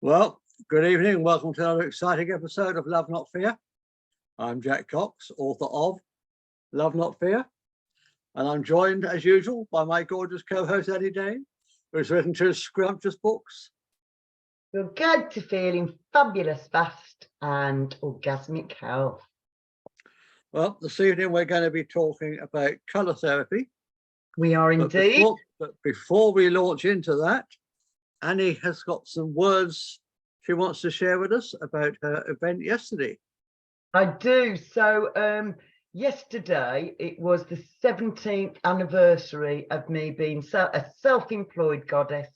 Well, good evening. Welcome to another exciting episode of Love Not Fear. I'm Jack Cox, author of Love Not Fear. And I'm joined, as usual, by my gorgeous co-host, Eddie Day, who's written two scrumptious books. You're good to feeling fabulous, fast and orgasmic health. Well, this evening we're going to be talking about colour therapy. We are indeed. But before we launch into that, Annie has got some words she wants to share with us about her event yesterday. I do. So yesterday, it was the 17th anniversary of me being a self-employed goddess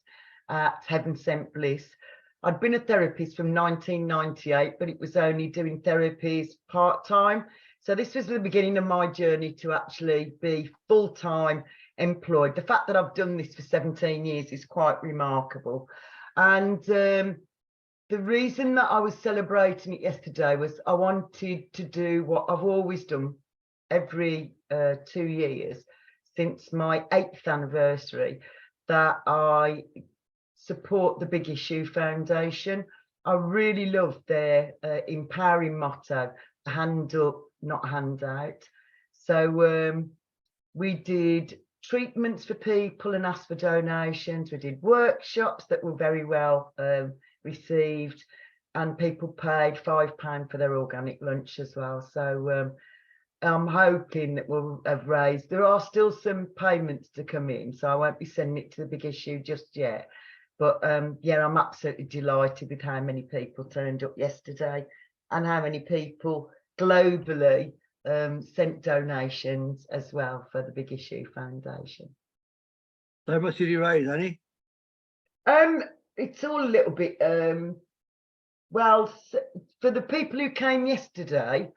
at Heaven Sent Bliss. I'd been a therapist from 1998, but it was only doing therapies part-time. So this was the beginning of my journey to actually be full-time employed. The fact that I've done this for 17 years is quite remarkable. And the reason that I was celebrating it yesterday was I wanted to do what I've always done every 2 years since my 8th anniversary, that I support the Big Issue Foundation. I really love their empowering motto, hand up, not hand out. So we did treatments for people and asked for donations. We did workshops that were very well received, and people paid £5 for their organic lunch as well. So I'm hoping that we'll have raised, there are still some payments to come in, so I won't be sending it to the Big Issue just yet. But yeah, I'm absolutely delighted with how many people turned up yesterday and how many people globally sent donations as well for the Big Issue Foundation. How much did you raise, Annie? It's all a little bit, well, for the people who came yesterday,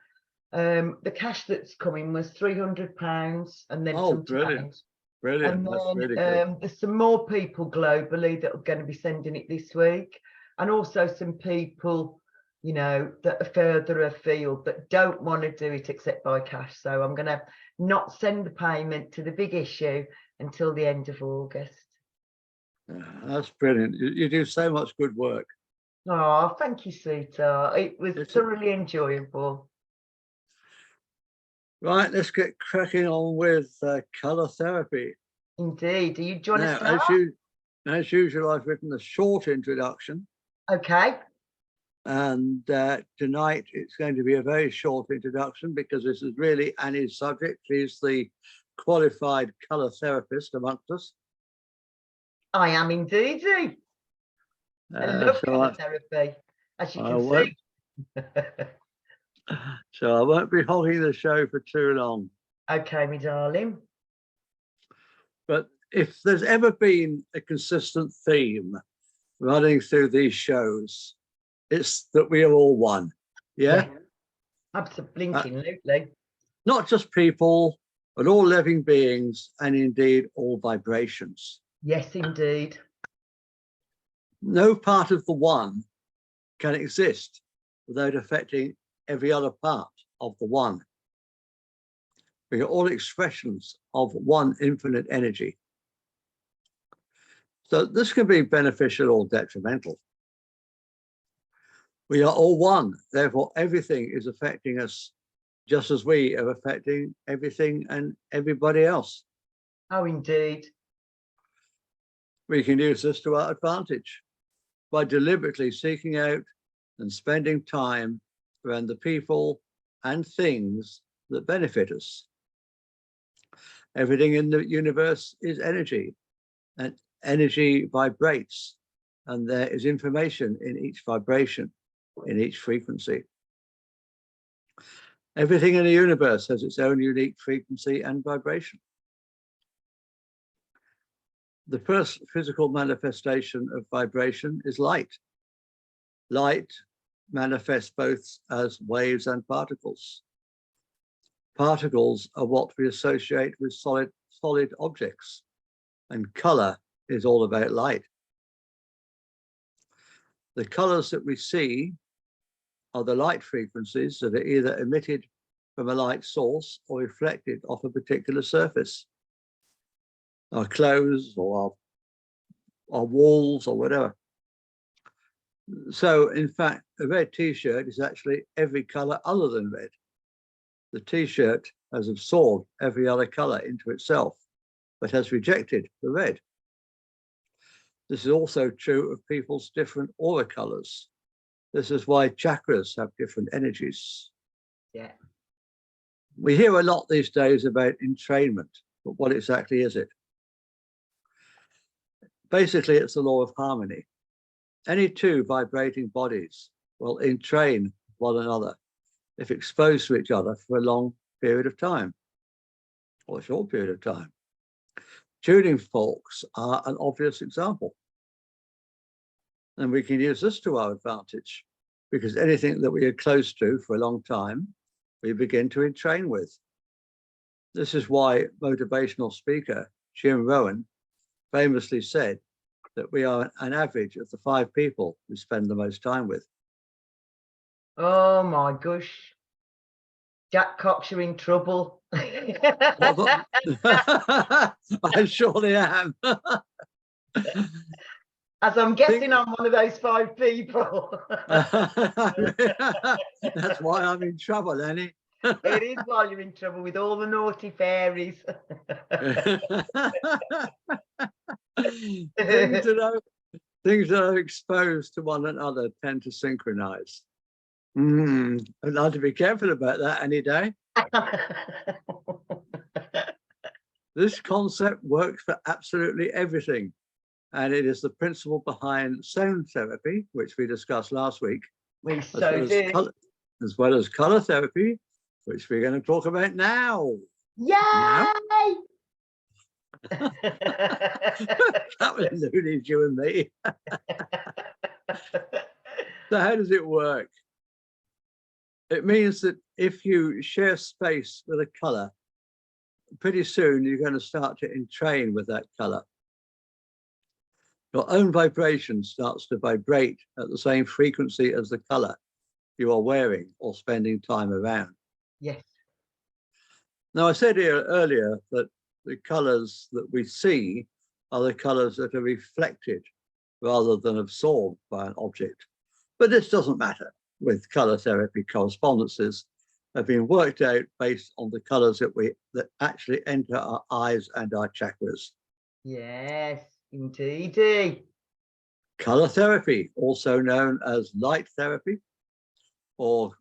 the cash that's coming was £300 and then some brilliant. Brilliant. And That's then really good. there's some more people globally that are going to be sending it this week, and also some people, you know, that are further afield that don't want to do it except by cash. So I'm going to not send the payment to the Big Issue until the end of August. That's brilliant. You do so much good work. Oh, thank you, sweetheart. It was thoroughly enjoyable. Right, let's get cracking on with colour therapy. Indeed. Are you joining us now? As usual, I've written a short introduction. Okay. And tonight it's going to be a very short introduction because this is really Annie's subject. She's the qualified colour therapist amongst us. I am indeed. I love colour therapy, as you can see. So I won't be hogging the show for too long. Okay, my darling. But if there's ever been a consistent theme running through these shows, it's that we are all one. Yeah? Absolutely. Not just people, but all living beings, and indeed all vibrations. Yes, indeed. No part of the one can exist without affecting every other part of the one. We are all expressions of one infinite energy. So this can be beneficial or detrimental. We are all one, therefore everything is affecting us just as we are affecting everything and everybody else. Oh, indeed. We can use this to our advantage by deliberately seeking out and spending time around the people and things that benefit us. Everything in the universe is energy, and energy vibrates, and there is information in each vibration, in each frequency. Everything in the universe has its own unique frequency and vibration. The first physical manifestation of vibration is light. Light manifests both as waves and particles. Particles are what we associate with solid objects, and color is all about light. The colors that we see are the light frequencies that are either emitted from a light source or reflected off a particular surface. Our clothes or our walls or whatever. So, in fact, a red T-shirt is actually every color other than red. The T-shirt has absorbed every other color into itself, but has rejected the red. This is also true of people's different aura colors. This is why chakras have different energies. Yeah. We hear a lot these days about entrainment, but what exactly is it? Basically, it's the law of harmony. Any two vibrating bodies will entrain one another if exposed to each other for a long period of time or a short period of time. Tuning forks are an obvious example. And we can use this to our advantage because anything that we are close to for a long time, we begin to entrain with. This is why motivational speaker Jim Rohn famously said that we are an average of the 5 people we spend the most time with. Oh my gosh. Jack Cox, you're in trouble. I surely am. As I'm guessing I'm one of those 5 people. That's why I'm in trouble, Annie. It is while you're in trouble with all the naughty fairies. Things that are exposed to one another tend to synchronize. I'd like to be careful about that any day. This concept works for absolutely everything. And it is the principle behind sound therapy, which we discussed last week, We so did. As well as color therapy, which we're going to talk about now. Yay! Now? That was loony, you and me. So how does it work? It means that if you share space with a color, pretty soon you're going to start to entrain with that color. Your own vibration starts to vibrate at the same frequency as the color you are wearing or spending time around. Yes. Now, I said here earlier that the colors that we see are the colors that are reflected rather than absorbed by an object. But this doesn't matter. With color therapy, correspondences have been worked out based on the colors that actually enter our eyes and our chakras. Yes, indeedy. Color therapy, also known as light therapy or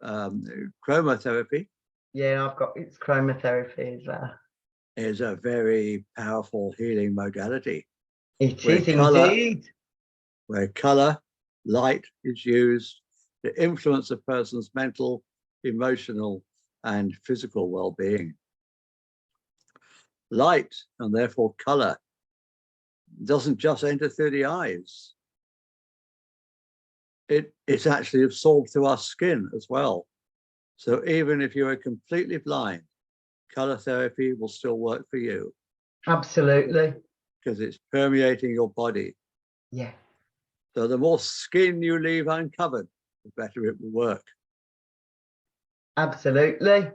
chromotherapy. Yeah, it's chromotherapy as well. Is a very powerful healing modality. It is indeed. Where color, light is used to influence a person's mental, emotional, and physical well-being. Light, and therefore color, doesn't just enter through the eyes. It's actually absorbed through our skin as well. So even if you are completely blind, color therapy will still work for you. Absolutely. Because it's permeating your body. Yeah. So the more skin you leave uncovered, the better it will work. Absolutely.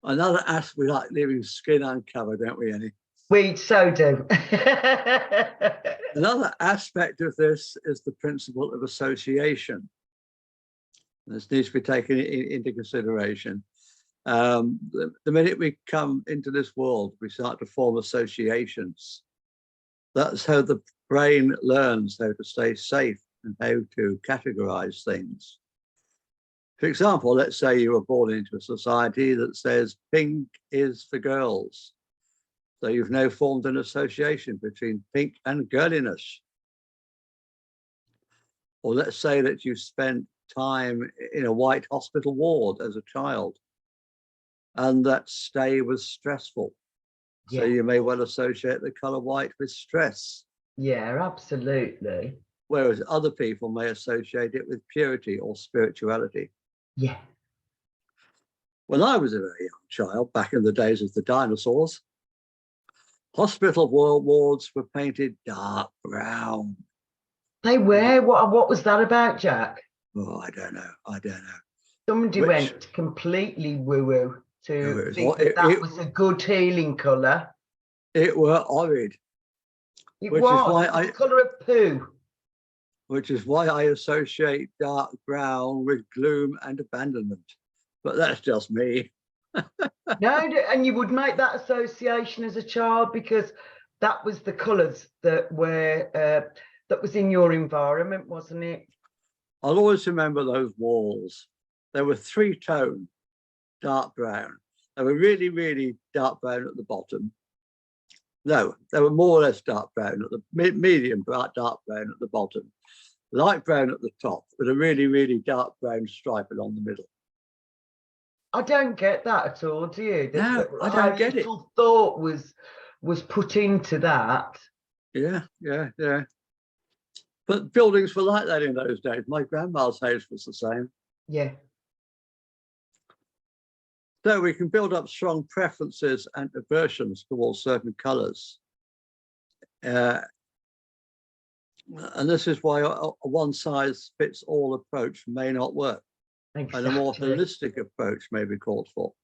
Another aspect, we like leaving skin uncovered, don't we, Annie? We so do. Another aspect of this is the principle of association. This needs to be taken into consideration. The minute we come into this world, we start to form associations. That's how the brain learns how to stay safe and how to categorize things. For example, let's say you were born into a society that says pink is for girls. So you've now formed an association between pink and girliness. Or let's say that you spent time in a white hospital ward as a child, and that stay was stressful. Yeah. So you may well associate the color white with stress. Yeah, absolutely. Whereas other people may associate it with purity or spirituality. Yeah. When I was a very young child, back in the days of the dinosaurs, hospital wards were painted dark brown. They were? What was that about, Jack? Oh, I don't know. Somebody went completely woo-woo to think that was a good healing colour. It were horrid. It was the colour of poo. which is why I associate dark brown with gloom and abandonment. But that's just me. No, and you would make that association as a child because that was the colours that were that was in your environment, wasn't it? I'll always remember those walls. They were 3-tone dark brown. They were really, really dark brown at the bottom. No, they were more or less dark brown at the medium dark brown at the bottom, light brown at the top, with a really, really dark brown stripe along the middle. I don't get that at all, do you? No, I don't get it. Thought was put into that. Yeah. But buildings were like that in those days. My grandma's house was the same. Yeah. So we can build up strong preferences and aversions towards certain colours. And this is why a one-size-fits-all approach may not work. Exactly. And a more holistic approach may be called for.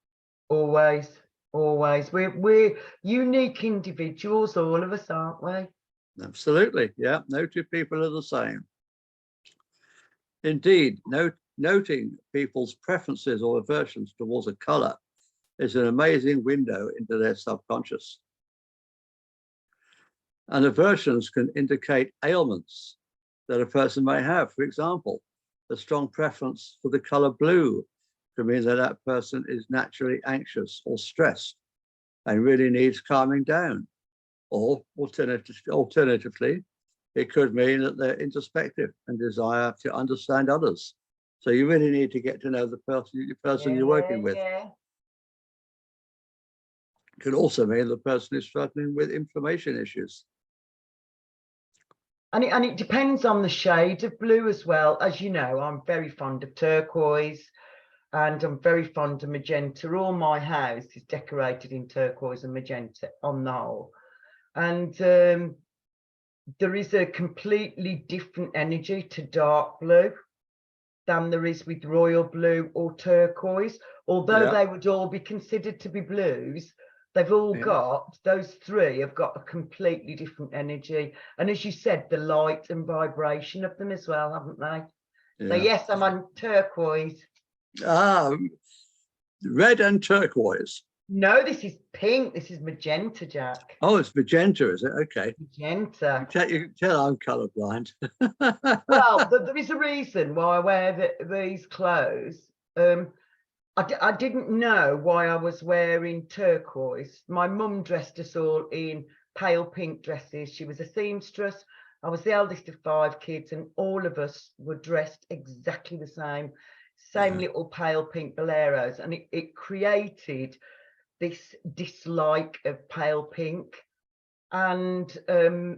Always. We're unique individuals, all of us, aren't we? Absolutely. Yeah, no two people are the same. Indeed, noting people's preferences or aversions towards a colour is an amazing window into their subconscious. And aversions can indicate ailments that a person may have. For example, a strong preference for the colour blue could mean that that person is naturally anxious or stressed and really needs calming down. Or alternatively, it could mean that they're introspective and desire to understand others. So you really need to get to know the person you're working with. Yeah. It could also mean the person is struggling with inflammation issues. And it depends on the shade of blue as well. As you know, I'm very fond of turquoise and I'm very fond of magenta. All my house is decorated in turquoise and magenta on the whole. And there is a completely different energy to dark blue than there is with royal blue or turquoise. Although they would all be considered to be blues, they've all got, those three have got a completely different energy. And as you said, the light and vibration of them as well, haven't they? Yeah. So yes, I'm on turquoise. Red and turquoise. No, this is pink. This is magenta, Jack. Oh, it's magenta, is it? Okay. Magenta. You can tell I'm colourblind. Well, there is a reason why I wear these clothes. I didn't know why I was wearing turquoise. My mum dressed us all in pale pink dresses. She was a seamstress. I was the eldest of 5 kids, and all of us were dressed exactly the same little pale pink boleros, and it created this dislike of pale pink. And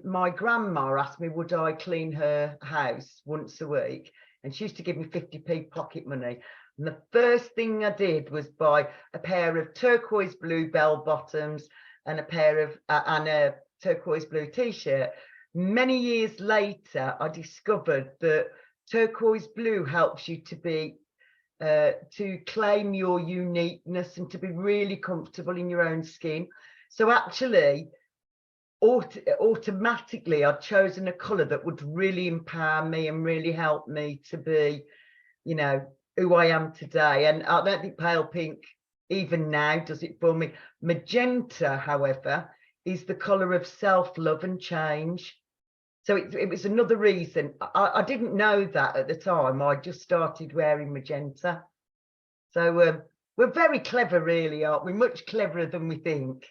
my grandma asked me, would I clean her house once a week? And she used to give me 50p pocket money. And the first thing I did was buy a pair of turquoise blue bell bottoms and a pair of and a turquoise blue t-shirt. Many years later, I discovered that turquoise blue helps you to be to claim your uniqueness and to be really comfortable in your own skin. So actually, automatically, I'd chosen a colour that would really empower me and really help me to be, you know, who I am today. And I don't think pale pink even now does it for me. Magenta, however, is the colour of self-love and change. So it was another reason. I didn't know that at the time. I just started wearing magenta. So we're very clever, really, aren't we? Much cleverer than we think.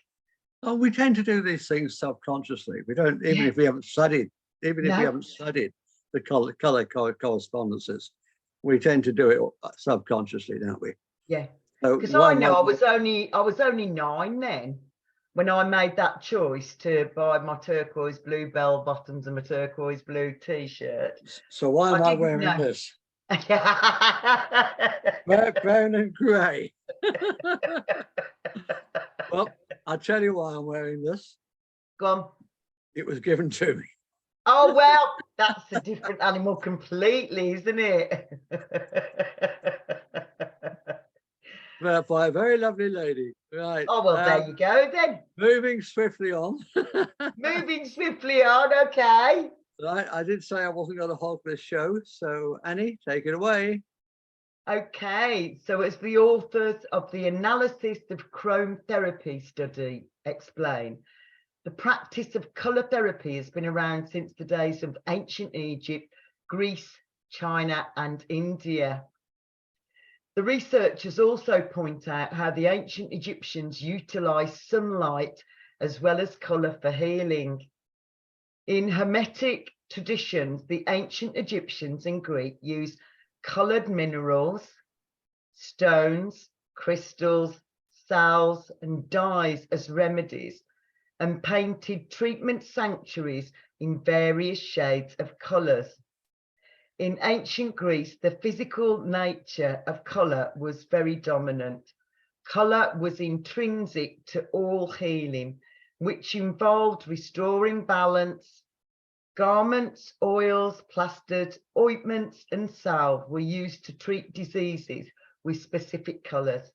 Oh, we tend to do these things subconsciously. We don't, even if we haven't studied, if we haven't studied the colour correspondences, we tend to do it subconsciously, don't we? Yeah. Because so I know I was only 9 then, when I made that choice to buy my turquoise blue bell bottoms and my turquoise blue t-shirt. So why am I wearing this? Brown and grey. Well, I'll tell you why I'm wearing this. Go on. It was given to me. Oh, well, that's a different animal completely, isn't it? By a very lovely lady. Right. Oh, well, there you go then. Moving swiftly on. Moving swiftly on, okay. I did say I wasn't going to hog this show, so Annie, take it away. Okay, so as the authors of the Analysis of Chromotherapy study explain, the practice of colour therapy has been around since the days of ancient Egypt, Greece, China, and India. The researchers also point out how the ancient Egyptians utilised sunlight as well as colour for healing. In Hermetic traditions, the ancient Egyptians and Greek used coloured minerals, stones, crystals, salves, and dyes as remedies, and painted treatment sanctuaries in various shades of colours. In ancient Greece, the physical nature of colour was very dominant. Colour was intrinsic to all healing, which involved restoring balance. Garments, oils, plasters, ointments, and salve were used to treat diseases with specific colours.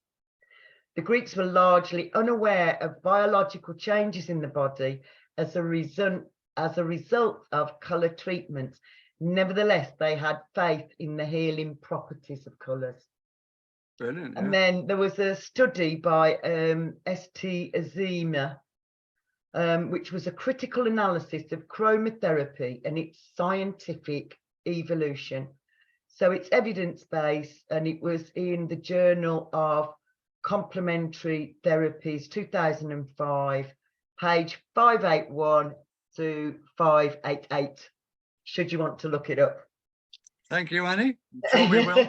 The Greeks were largely unaware of biological changes in the body as a result of colour treatments. Nevertheless, they had faith in the healing properties of colours. Brilliant. And then there was a study by St. Azima, which was a critical analysis of chromotherapy and its scientific evolution. So it's evidence-based, and it was in the Journal of Complementary Therapies 2005, page 581 to 588, should you want to look it up. Thank you, Annie. I'm sure we will.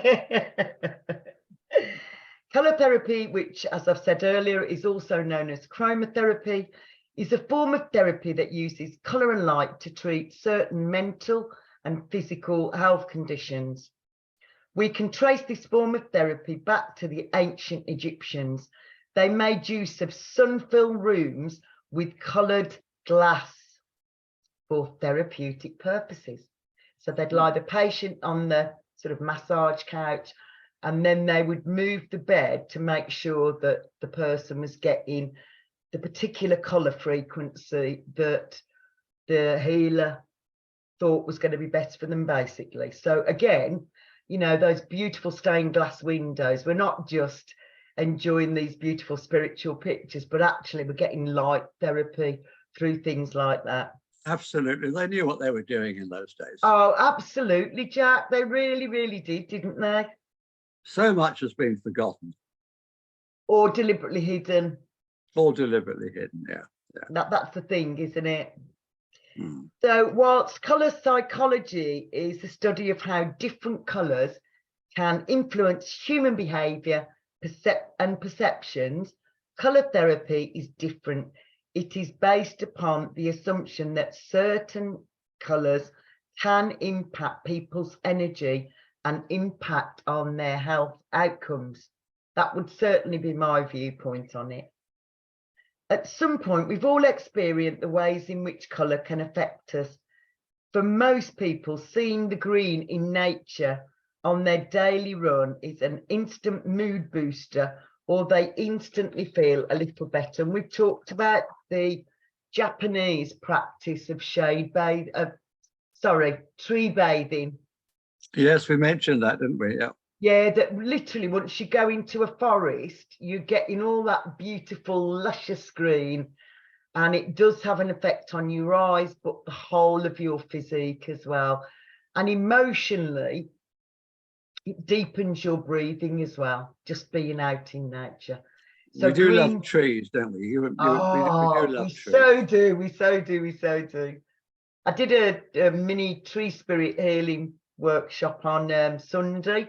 Colour therapy, which, as I've said earlier, is also known as chromotherapy, is a form of therapy that uses colour and light to treat certain mental and physical health conditions. We can trace this form of therapy back to the ancient Egyptians. They made use of sun-filled rooms with coloured glass for therapeutic purposes. So they'd lie the patient on the sort of massage couch, and then they would move the bed to make sure that the person was getting the particular colour frequency that the healer thought was going to be best for them, basically. So again, you know, those beautiful stained glass windows, we're not just enjoying these beautiful spiritual pictures, but actually we're getting light therapy through things like that. Absolutely. They knew what they were doing in those days. Oh, absolutely, Jack. They really, really did, didn't they? So much has been forgotten. Or deliberately hidden. Or deliberately hidden, yeah. That's the thing, isn't it? Mm. So whilst colour psychology is the study of how different colours can influence human behaviour and perceptions, colour therapy is different. It is based upon the assumption that certain colours can impact people's energy and impact on their health outcomes. That would certainly be my viewpoint on it. At some point, we've all experienced the ways in which colour can affect us. For most people, seeing the green in nature on their daily run is an instant mood booster, or they instantly feel a little better. And we've talked about the Japanese practice of tree bathing. Yes, we mentioned that, didn't we? Yeah. Yeah, that literally once you go into a forest, you're getting all that beautiful, luscious green, and it does have an effect on your eyes, but the whole of your physique as well. And emotionally, it deepens your breathing as well, just being out in nature. So we do love trees, don't we? We do love trees. So do, we so do. I did a mini tree spirit healing workshop on Sunday,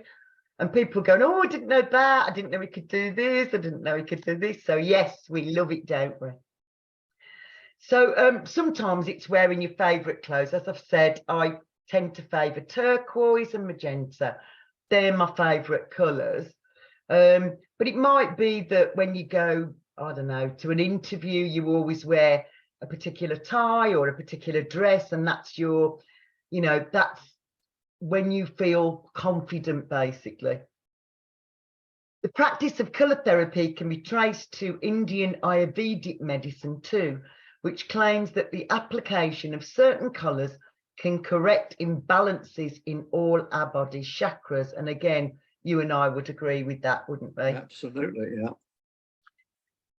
and people going, oh, I didn't know that. I didn't know we could do this. I didn't know we could do this. So yes, we love it, don't we? So sometimes it's wearing your favourite clothes. As I've said, I tend to favour turquoise and magenta. They're my favourite colours. But it might be that when you go, I don't know, to an interview, you always wear a particular tie or a particular dress, and that's your, you know, that's when you feel confident, basically. The practice of colour therapy can be traced to Indian Ayurvedic medicine too, which claims that the application of certain colours can correct imbalances in all our body chakras. And again, you and I would agree with that, wouldn't we? Absolutely, yeah.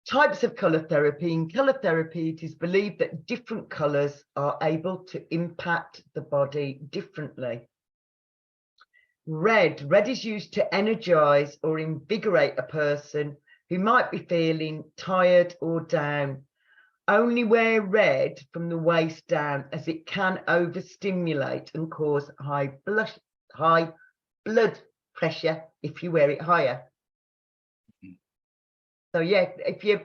Types of colour therapy. In colour therapy, it is believed that different colours are able to impact the body differently. Red is used to energise or invigorate a person who might be feeling tired or down. Only wear red from the waist down, as it can overstimulate and cause high blood pressure if you wear it higher. So yeah, if you're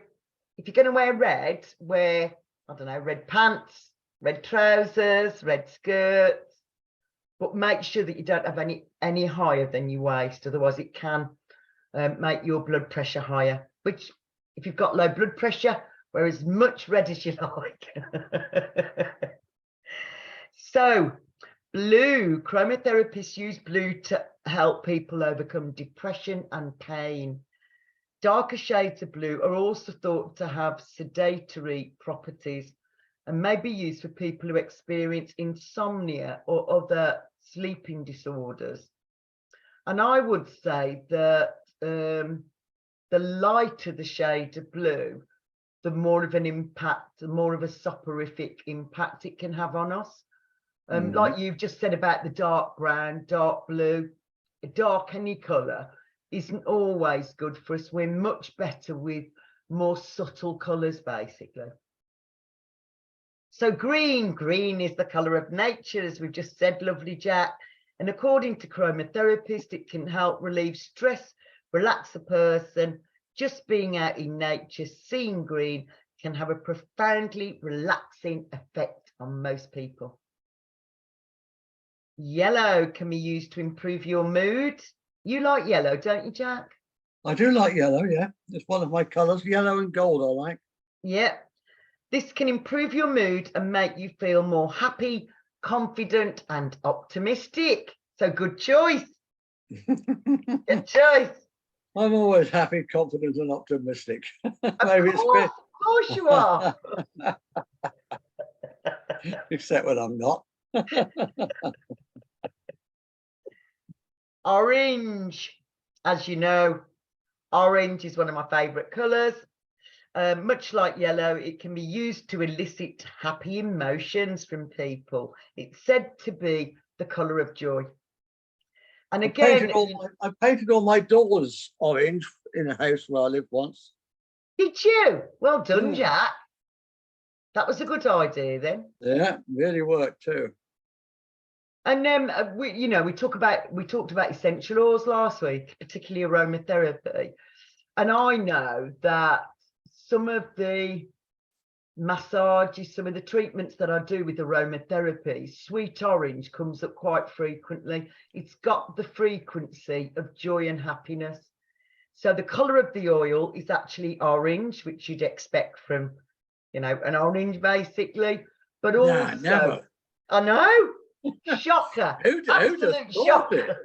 going to wear red, wear, I don't know, red pants, red trousers, red skirts, but make sure that you don't have any higher than your waist, otherwise it can make your blood pressure higher, which if you've got low blood pressure, wear as much red as you like. So blue, chromotherapists use blue to help people overcome depression and pain. Darker shades of blue are also thought to have sedatory properties and may be used for people who experience insomnia or other sleeping disorders. And I would say that the lighter the shade of blue, the more of an impact, the more of a soporific impact it can have on us. Like you've just said about the dark brown, dark blue, dark any colour isn't always good for us. We're much better with more subtle colours, basically. So green is the colour of nature, as we've just said, lovely Jack. And according to chromotherapists, it can help relieve stress, relax a person. Just being out in nature, seeing green can have a profoundly relaxing effect on most people. Yellow can be used to improve your mood. You like yellow, don't you, Jack? I do like yellow, yeah. It's one of my colours, yellow and gold I like. Yeah. This can improve your mood and make you feel more happy, confident and optimistic. So good choice. Good choice. I'm always happy, confident and optimistic. Maybe of course you are. Except when I'm not. Orange. As you know, orange is one of my favourite colours. Much like yellow, it can be used to elicit happy emotions from people. It's said to be the colour of joy. And again, I painted all my doors orange in a house where I lived once. Did you? Well done, Jack. That was a good idea then. Yeah, really worked too. And then we talked about essential oils last week, particularly aromatherapy. And I know that some of the massages, some of the treatments that I do with aromatherapy, sweet orange comes up quite frequently. It's got the frequency of joy and happiness. So the colour of the oil is actually orange, which you'd expect from, an orange basically. But also, never. I know. Shocker. Absolute shocker.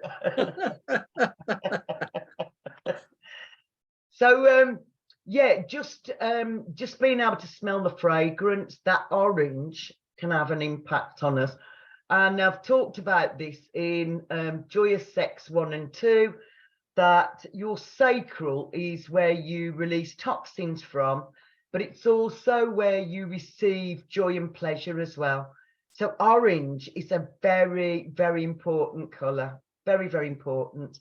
So just being able to smell the fragrance, that orange can have an impact on us. And I've talked about this in Joyous Sex 1 and 2, that your sacral is where you release toxins from, but it's also where you receive joy and pleasure as well. So orange is a very, very important colour. Very, very important.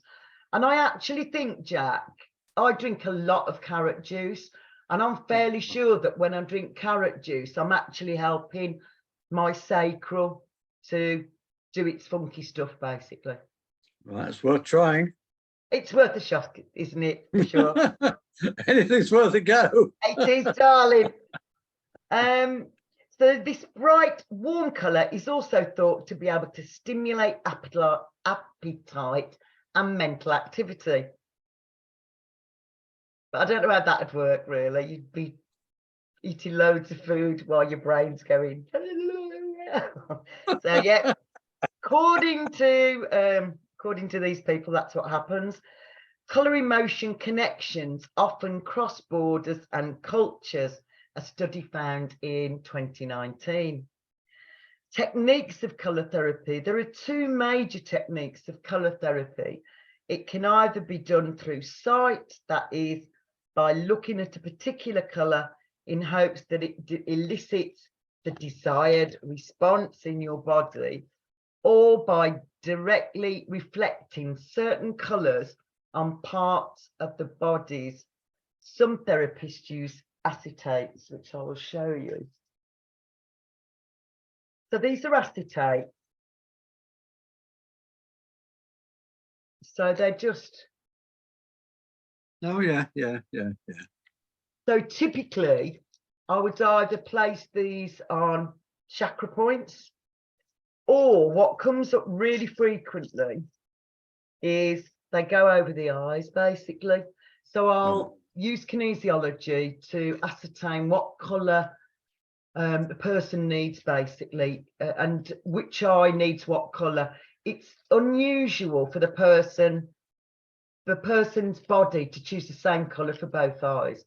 And I actually think, Jack, I drink a lot of carrot juice, and I'm fairly sure that when I drink carrot juice, I'm actually helping my sacral to do its funky stuff, basically. Right, it's worth trying. It's worth a shot, isn't it? For sure. Anything's worth a go. It is, darling. So this bright, warm colour is also thought to be able to stimulate appetite and mental activity. But I don't know how that would work, really. You'd be eating loads of food while your brain's going. So yeah, according to these people, that's what happens. Colour emotion connections often cross borders and cultures, a study found in 2019. Techniques of colour therapy. There are two major techniques of colour therapy. It can either be done through sight, that is by looking at a particular colour in hopes that it elicits the desired response in your body, or by directly reflecting certain colours on parts of the bodies. Some therapists use acetates, which I will show you. So these are acetates. So they're just... Oh, yeah. So typically, I would either place these on chakra points, or what comes up really frequently is they go over the eyes, basically. So I'll use kinesiology to ascertain what colour the person needs, basically, and which eye needs what colour. It's unusual for the person's body to choose the same colour for both eyes.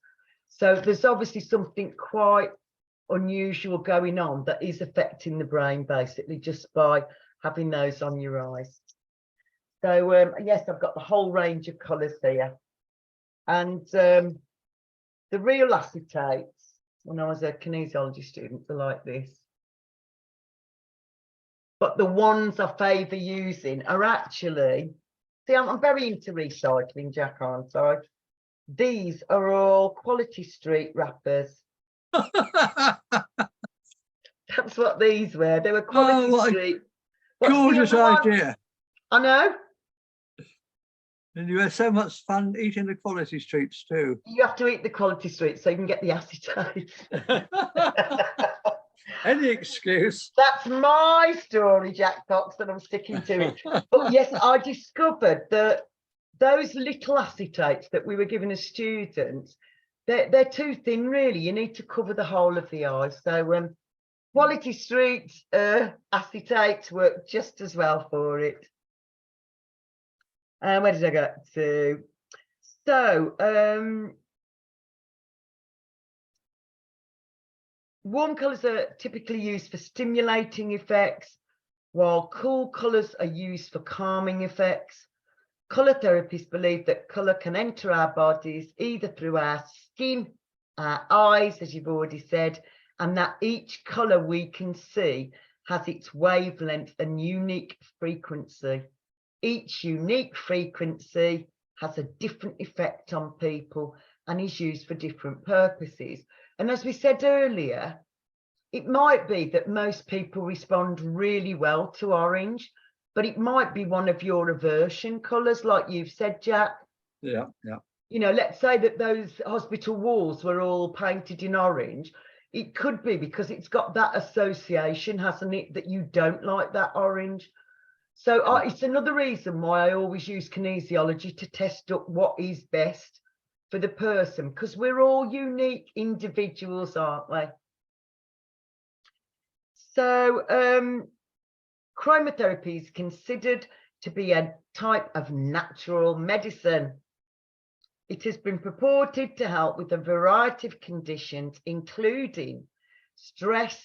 So there's obviously something quite unusual going on that is affecting the brain, basically, just by having those on your eyes. So yes, I've got the whole range of colours here. And the real acetates, when I was a kinesiology student, are like this. But the ones I favour using are actually, see, I'm very into recycling, Jack, aren't I? These are all Quality Street wrappers. That's what these were. They were Quality Street. Gorgeous idea. I know. And you had so much fun eating the Quality Streets too. You have to eat the Quality Street so you can get the acetate. Any excuse. That's my story, Jack Cox, and I'm sticking to it. But yes, I discovered that those little acetates that we were given as students, they're too thin, really. You need to cover the whole of the eye. So Quality Street acetates work just as well for it. Where did I get to? So warm colours are typically used for stimulating effects, while cool colours are used for calming effects. Colour therapists believe that colour can enter our bodies either through our skin, our eyes, as you've already said, and that each colour we can see has its wavelength and unique frequency. Each unique frequency has a different effect on people and is used for different purposes. And as we said earlier, it might be that most people respond really well to orange, but it might be one of your aversion colours, like you've said, Jack. Yeah. You know, let's say that those hospital walls were all painted in orange. It could be because it's got that association, hasn't it, that you don't like that orange. So it's another reason why I always use kinesiology to test up what is best for the person, because we're all unique individuals, aren't we? So chromotherapy is considered to be a type of natural medicine. It has been purported to help with a variety of conditions, including stress,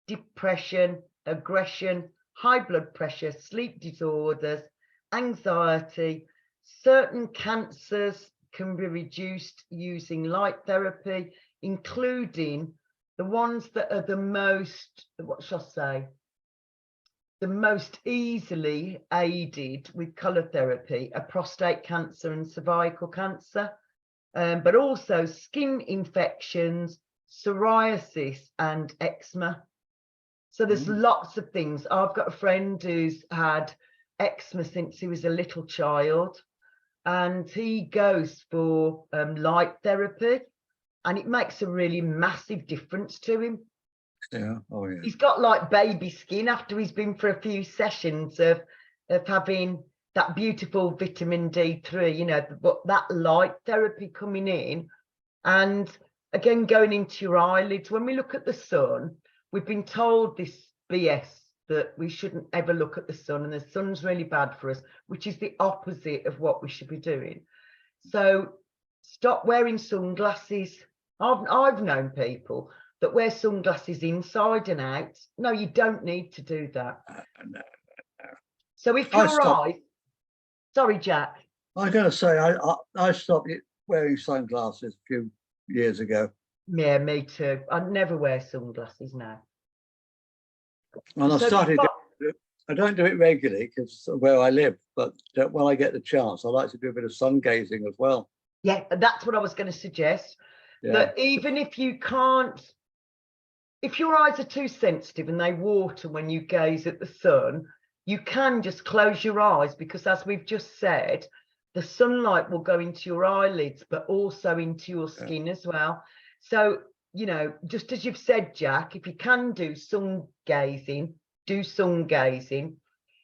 depression, aggression, high blood pressure, sleep disorders, anxiety. Certain cancers can be reduced using light therapy, including the ones that are the most, what shall I say, the most easily aided with colour therapy are prostate cancer and cervical cancer, but also skin infections, psoriasis and eczema. So there's lots of things. I've got a friend who's had eczema since he was a little child, and he goes for light therapy, and it makes a really massive difference to him. Yeah. Oh, yeah. He's got like baby skin after he's been for a few sessions of having that beautiful vitamin D3, you know, but that light therapy coming in, and again going into your eyelids. When we look at the sun, we've been told this BS that we shouldn't ever look at the sun, and the sun's really bad for us, which is the opposite of what we should be doing. So stop wearing sunglasses. I've known people that wear sunglasses inside and out. No, you don't need to do that. No. So if I your stopped. eyes, sorry, Jack. I'm going to say I stopped wearing sunglasses a few years ago. Yeah, me too. I never wear sunglasses now. And I So started, I don't do it regularly because of where I live, but when I get the chance, I like to do a bit of sun gazing as well. yeah, that's what I was going to suggest. Yeah. That even if you can't, if your eyes are too sensitive and they water when you gaze at the sun, you can just close your eyes, because as we've just said, the sunlight will go into your eyelids, but also into your skin as well. So, you know, just as you've said, Jack, if you can do sun gazing, do sun gazing.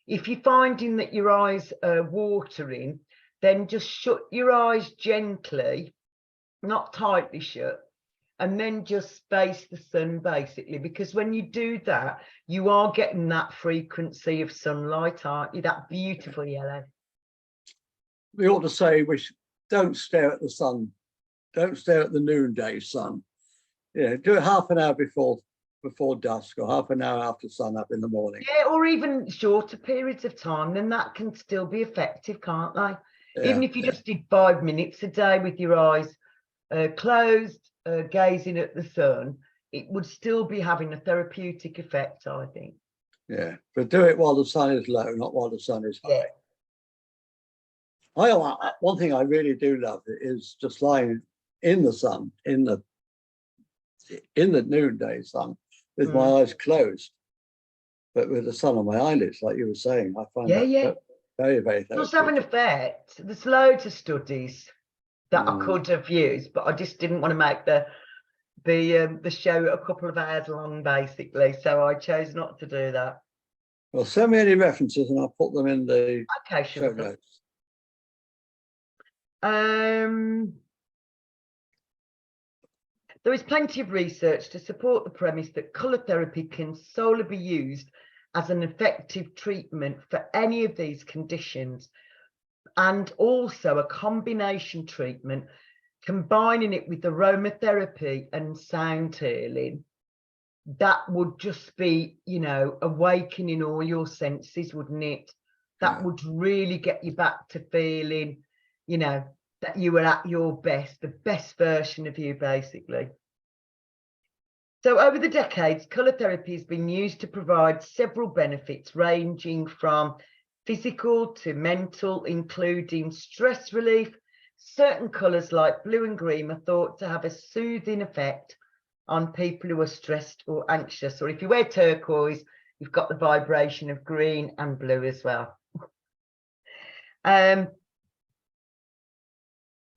If you're finding that your eyes are watering, then just shut your eyes gently, not tightly shut, and then just face the sun, basically, because when you do that, you are getting that frequency of sunlight, aren't you? That beautiful yellow. We ought to say don't stare at the sun. Don't stare at the noonday sun. Yeah, do it half an hour before dusk, or half an hour after sun up in the morning. Yeah, or even shorter periods of time, then that can still be effective, can't they? Yeah, Even if you just did 5 minutes a day with your eyes closed, gazing at the sun, it would still be having a therapeutic effect, I think. Yeah, but do it while the sun is low, not while the sun is high. One thing I really do love is just lying in the sun, in the noonday sun, with my eyes closed, but with the sun on my eyelids, like you were saying. I find that very, very therapeutic. It does have an effect. There's loads of studies that I could have used, but I just didn't want to make the show a couple of hours long, basically. So I chose not to do that. Well, send me any references and I'll put them in the show notes. There is plenty of research to support the premise that colour therapy can solely be used as an effective treatment for any of these conditions, and also a combination treatment, combining it with aromatherapy and sound healing. That would just be, you know, awakening all your senses, wouldn't it? That would really get you back to feeling, you know, that you were at your best, the best version of you, basically. So over the decades, colour therapy has been used to provide several benefits, ranging from physical to mental, including stress relief. Certain colours like blue and green are thought to have a soothing effect on people who are stressed or anxious. Or if you wear turquoise, you've got the vibration of green and blue as well.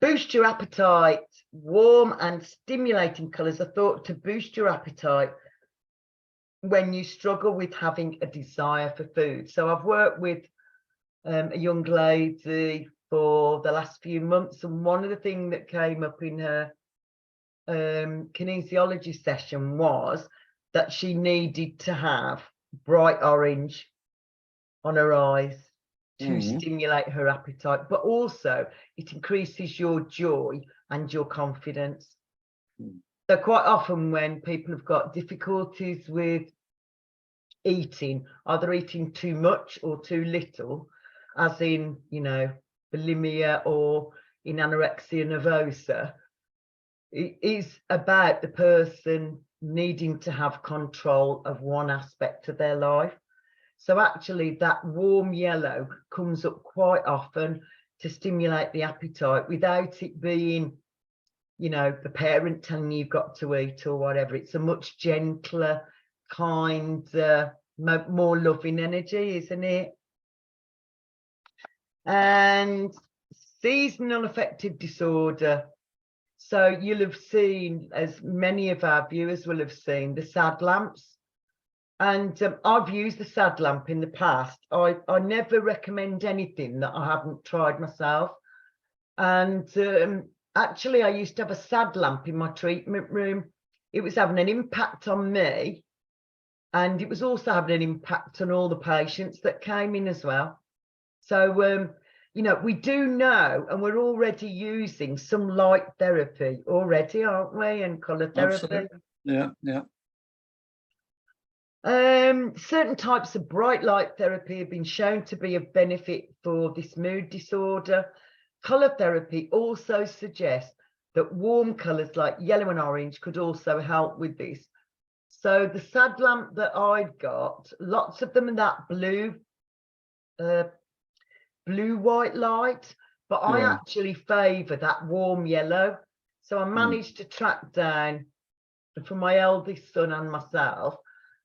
Boost your appetite. Warm and stimulating colours are thought to boost your appetite when you struggle with having a desire for food. So I've worked with a young lady for the last few months, and one of the things that came up in her kinesiology session was that she needed to have bright orange on her eyes to stimulate her appetite, but also it increases your joy and your confidence. So quite often when people have got difficulties with eating, either eating too much or too little, as in, you know, bulimia or in anorexia nervosa, it is about the person needing to have control of one aspect of their life. So actually that warm yellow comes up quite often to stimulate the appetite without it being, you know, the parent telling you you've got to eat or whatever. It's a much gentler, kind, more loving energy, isn't it? And seasonal affective disorder. So you'll have seen, as many of our viewers will have seen, the sad lamps. And I've used the sad lamp in the past. I never recommend anything that I haven't tried myself. And actually, I used to have a sad lamp in my treatment room. It was having an impact on me. And it was also having an impact on all the patients that came in as well. So, you know, we do know, and we're already using some light therapy already, aren't we? And colour therapy. Absolutely. Yeah, yeah. Certain types of bright light therapy have been shown to be of benefit for this mood disorder. Colour therapy also suggests that warm colours like yellow and orange could also help with this. So the sad lamp that I've got, lots of them in that blue white light, but I Yeah. actually favour that warm yellow. So I managed to track down, for my eldest son and myself,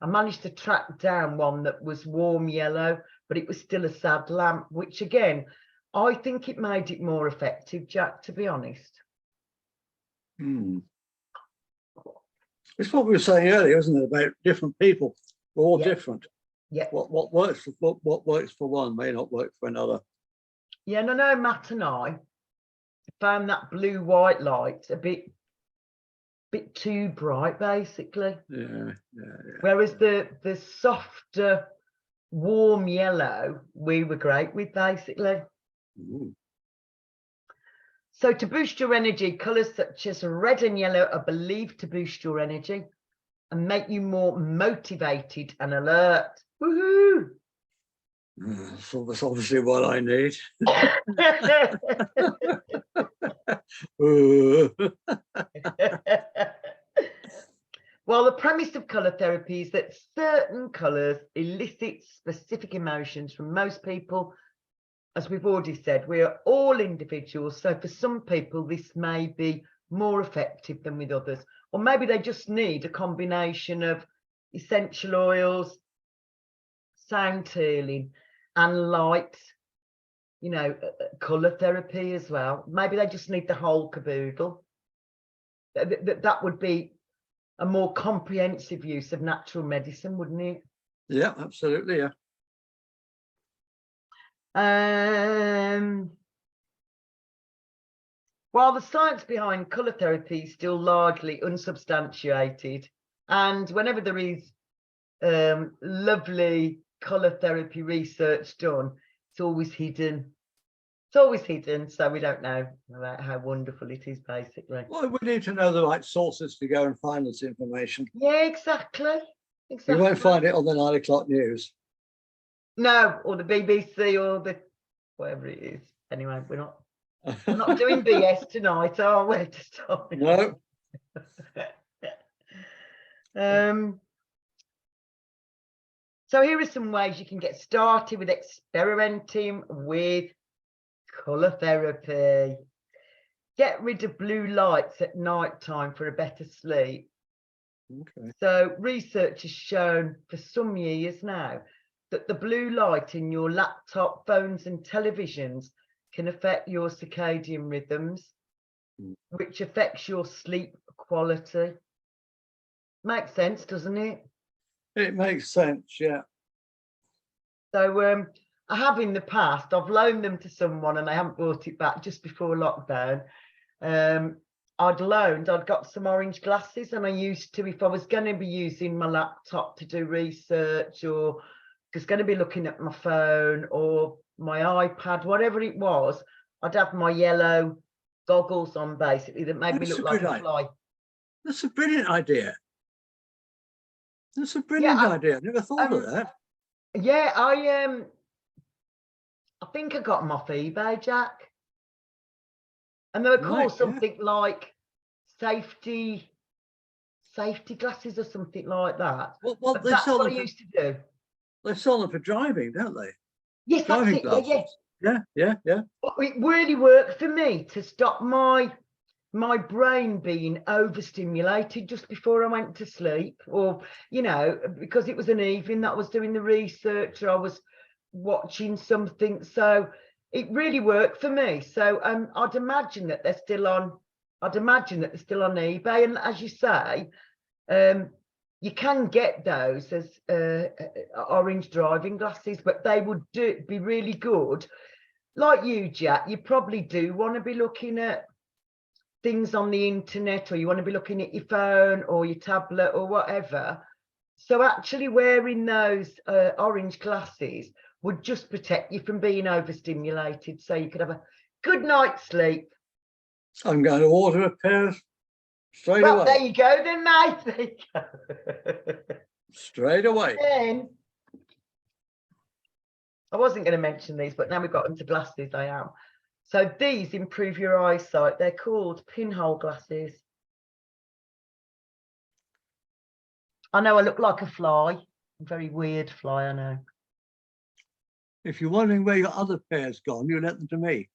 I managed to track down one that was warm yellow, but it was still a sad lamp, which again, I think it made it more effective, Jack, to be honest. It's what we were saying earlier, wasn't it, about different people. We're all different. Yeah. What works for one may not work for another. Yeah, no, Matt and I found that blue white light a bit too bright, basically. Yeah. Whereas the softer, warm yellow, we were great with, basically. Ooh. So to boost your energy, colours such as red and yellow are believed to boost your energy and make you more motivated and alert. Woohoo! So that's obviously what I need. Well, the premise of colour therapy is that certain colours elicit specific emotions from most people. As we've already said, we are all individuals. So for some people, this may be more effective than with others. Or maybe they just need a combination of essential oils, sound healing, and light, you know, colour therapy as well. Maybe they just need the whole caboodle. That would be a more comprehensive use of natural medicine, wouldn't it? Yeah, absolutely, yeah. While the science behind colour therapy is still largely unsubstantiated, and whenever there is lovely colour therapy research done, it's always hidden. It's always hidden, so we don't know about how wonderful it is, basically. Well, we need to know the right sources to go and find this information. Yeah, exactly. You won't find it on the 9 o'clock news. No, or the BBC or the whatever it is. Anyway, we're not doing BS tonight, are we? To start with? No. So here are some ways you can get started with experimenting with colour therapy. Get rid of blue lights at night time for a better sleep. Okay. So research has shown for some years now that the blue light in your laptop, phones and televisions can affect your circadian rhythms, which affects your sleep quality. Makes sense, doesn't it? It makes sense, yeah. So I have in the past, I've loaned them to someone and I haven't brought it back just before lockdown. I'd got some orange glasses, and I used to, if I was going to be using my laptop to do research, or was going to be looking at my phone or my iPad, whatever it was, I'd have my yellow goggles on, basically, that made me look like a fly. That's a brilliant idea. That's a brilliant idea. I never thought of that. Yeah, I think I got them off eBay, Jack. And they were called something like safety glasses or something like that. Well, that's what I used to do. They sell them for driving, don't they? Yes, driving that's it. glasses. Yeah. It really worked for me to stop my brain being overstimulated just before I went to sleep, or, you know, because it was an evening that I was doing the research or I was watching something. So it really worked for me. So I'd imagine that they're still on eBay. And as you say, you can get those as orange driving glasses, but they would be really good. Like you, Jack, you probably do want to be looking at things on the internet, or you want to be looking at your phone or your tablet or whatever. So actually wearing those orange glasses would just protect you from being overstimulated, so you could have a good night's sleep. I'm going to order a pair Straight Well, away. there you go then, mate. There you go. Straight away. Then, I wasn't going to mention these, but now we've got into glasses, I am. So these improve your eyesight. They're called pinhole glasses. I know I look like a fly. A very weird fly, I know. If you're wondering where your other pair's gone, you let them to me.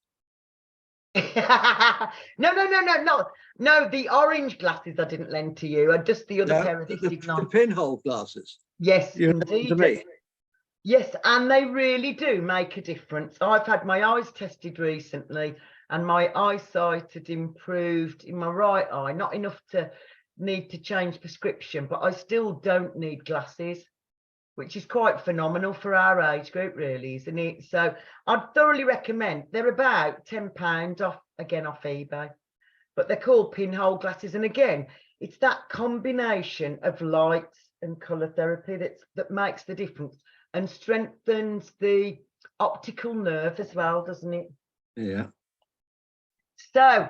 No, the orange glasses I didn't lend to you. Just the other pair of these did the not. pinhole glasses. Yes, You let them indeed. to me. Yes, and they really do make a difference. I've had my eyes tested recently and my eyesight had improved in my right eye, not enough to need to change prescription, but I still don't need glasses, which is quite phenomenal for our age group, really, isn't it? So I'd thoroughly recommend. They're about £10 off, again, off eBay, but they're called pinhole glasses. And again, it's that combination of light and colour therapy that makes the difference and strengthens the optical nerve as well, doesn't it? Yeah. So,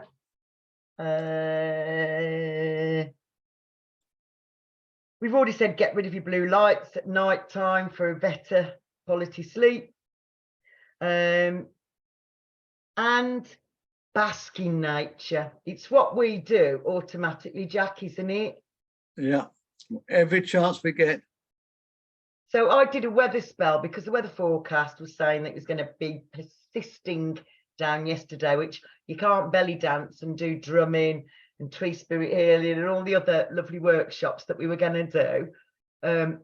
we've already said get rid of your blue lights at night time for a better quality sleep. And bask in nature. It's what we do automatically, Jack, isn't it? Yeah. Every chance we get. So I did a weather spell because the weather forecast was saying that it was going to be persisting down yesterday, which you can't belly dance and do drumming and tree spirit healing and all the other lovely workshops that we were going to do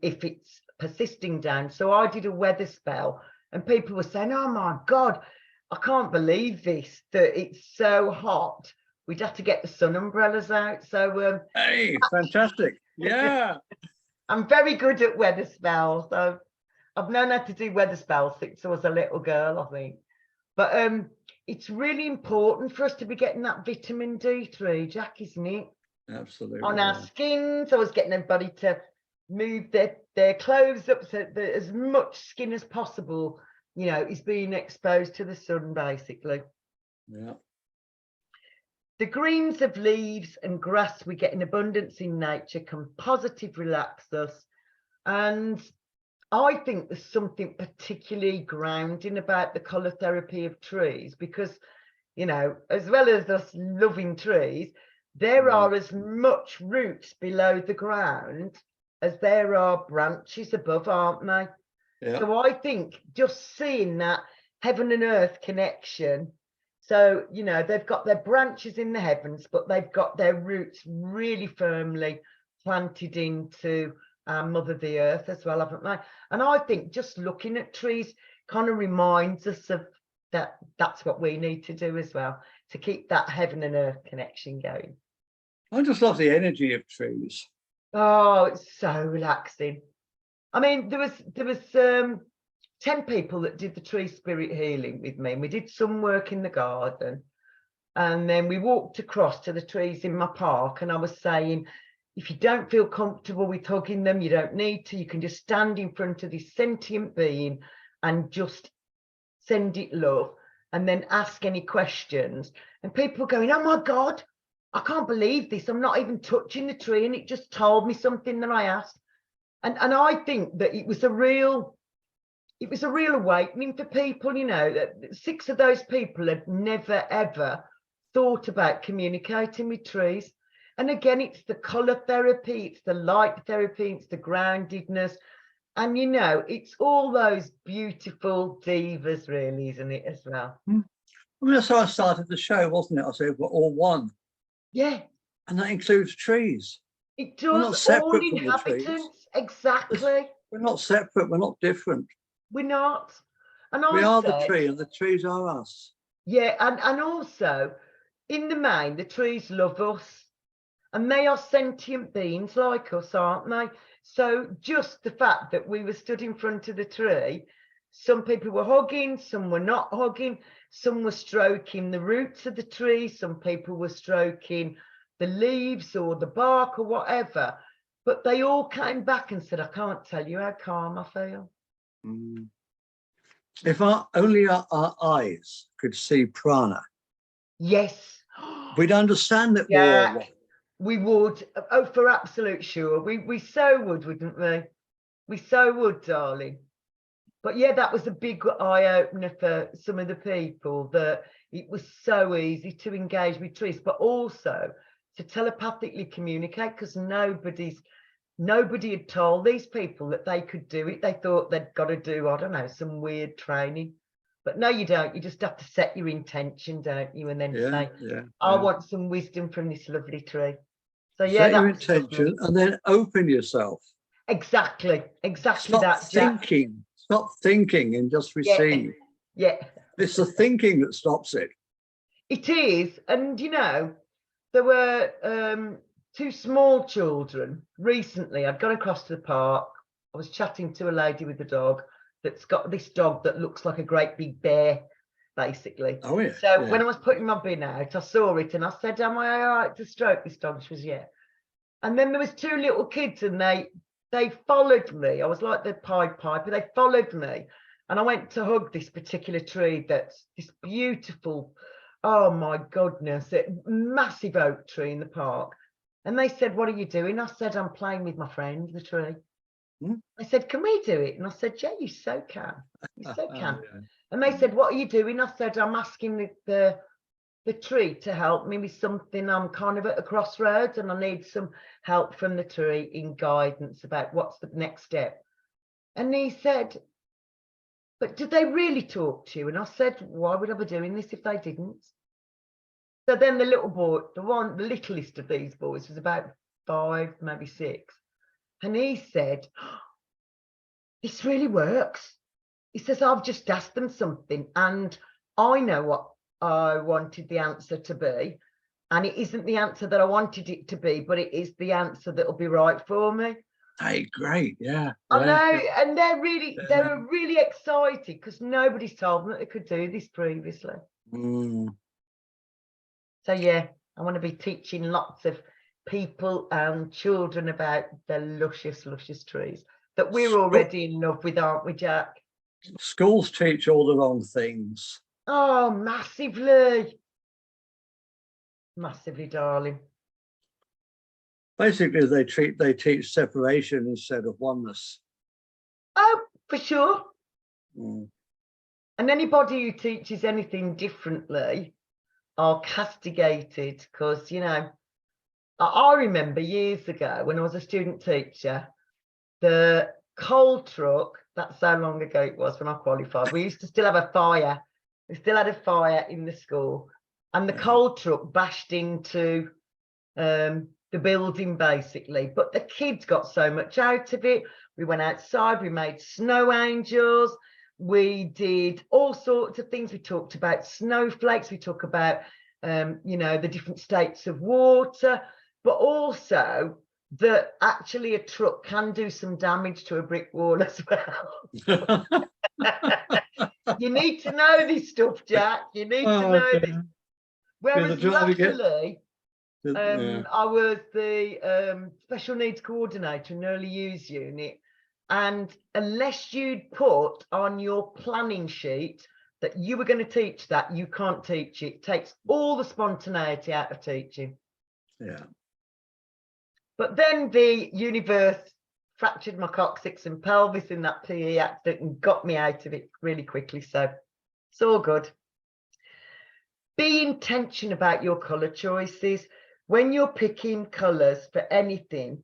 if it's persisting down. So I did a weather spell and people were saying, oh my God, I can't believe this, that it's so hot. We'd have to get the sun umbrellas out. So hey, fantastic. Yeah. I'm very good at weather spells. I've known how to do weather spells since I was a little girl, I think. But it's really important for us to be getting that vitamin D3, Jack, isn't it? Absolutely. On our skins. I was getting everybody to move their clothes up so that as much skin as possible, you know, is being exposed to the sun, basically. Yeah. The greens of leaves and grass we get in abundance in nature can positively relax us. And I think there's something particularly grounding about the colour therapy of trees because, you know, as well as us loving trees, there are as much roots below the ground as there are branches above, aren't they? Yeah. So I think just seeing that heaven and earth connection. So, you know, they've got their branches in the heavens, but they've got their roots really firmly planted into Mother the Earth as well, haven't they? And I think just looking at trees kind of reminds us of that. That's what we need to do as well, to keep that heaven and earth connection going. I just love the energy of trees. Oh, it's so relaxing. I mean, there was 10 people that did the tree spirit healing with me, and we did some work in the garden, and then we walked across to the trees in my park, and I was saying, if you don't feel comfortable with hugging them, you don't need to. You can just stand in front of this sentient being and just send it love and then ask any questions. And people were going, oh my God, I can't believe this. I'm not even touching the tree, and it just told me something that I asked. And I think that it was a real awakening for people, you know, that 6 of those people had never, ever thought about communicating with trees. And again, it's the colour therapy, it's the light therapy, it's the groundedness. And, you know, it's all those beautiful divas, really, isn't it, as well? I mean, that's how I started the show, wasn't it? I said, we're all one. Yeah. And that includes trees. It does. We're not separate all from the trees. Exactly. We're not separate. We're not different. We're not. And we are the tree, and the trees are us. Yeah, and also, in the main, the trees love us. And they are sentient beings like us, aren't they? So just the fact that we were stood in front of the tree, some people were hugging, some were not hugging, some were stroking the roots of the tree, some people were stroking the leaves or the bark or whatever. But they all came back and said, I can't tell you how calm I feel. Mm. If only our eyes could see prana. Yes. We'd understand that we're all one. We would. Oh, for absolute sure. We so would, wouldn't we? We so would, darling. But yeah, that was a big eye-opener for some of the people, that it was so easy to engage with trees, but also to telepathically communicate, because nobody had told these people that they could do it. They thought they'd got to do, I don't know, some weird training. But no, you don't. You just have to set your intention, don't you? And then say, I want some wisdom from this lovely tree. So yeah, set your intention and then open yourself. Exactly Stop that, Jack. Stop thinking and just receive. Yeah. It's the thinking that stops it. It is. And, you know, there were two small children recently. I'd gone across to the park. I was chatting to a lady with a dog that's got this dog that looks like a great big bear, basically. Oh, yeah. So when I was putting my bin out, I saw it and I said, am I all right to stroke this dog? She was, yeah. And then there was two little kids and they followed me. I was like the Pied Piper. They followed me. And I went to hug this particular tree that's this beautiful, oh my goodness, massive oak tree in the park. And they said, what are you doing? I said, I'm playing with my friend, the tree. They said, can we do it? And I said, yeah, you so can. You so can. And they said, what are you doing? I said, I'm asking the tree to help me with something. I'm kind of at a crossroads and I need some help from the tree in guidance about what's the next step. And he said, but did they really talk to you? And I said, why would I be doing this if they didn't? So then the little boy, the littlest of these boys was about 5, maybe 6. And he said, this really works. He says, I've just asked them something and I know what I wanted the answer to be, and it isn't the answer that I wanted it to be, but it is the answer that'll be right for me. Hey, great, yeah. I know, and they were really excited because nobody's told them that they could do this previously. So yeah, I want to be teaching lots of people and children about the luscious trees that we're already in love with, aren't we, Jack? Schools teach all the wrong things. Oh, massively, darling. Basically, they teach separation instead of oneness. Oh, for sure. And anybody who teaches anything differently are castigated, because, you know, I remember years ago when I was a student teacher, the coal truck, that's how long ago it was when I qualified, we used to still have a fire. We still had a fire in the school, and the coal truck bashed into the building, basically. But the kids got so much out of it. We went outside, we made snow angels, we did all sorts of things. We talked about snowflakes, we talked about, you know, the different states of water, but also that actually a truck can do some damage to a brick wall as well. You need to know this stuff, Jack. You need to know this. Whereas luckily, I was the special needs coordinator in early years unit, and unless you'd put on your planning sheet that you were going to teach that, you can't teach it. It takes all the spontaneity out of teaching. Yeah. But then the universe fractured my coccyx and pelvis in that PE accident and got me out of it really quickly. So it's all good. Be intentional about your colour choices. When you're picking colours for anything,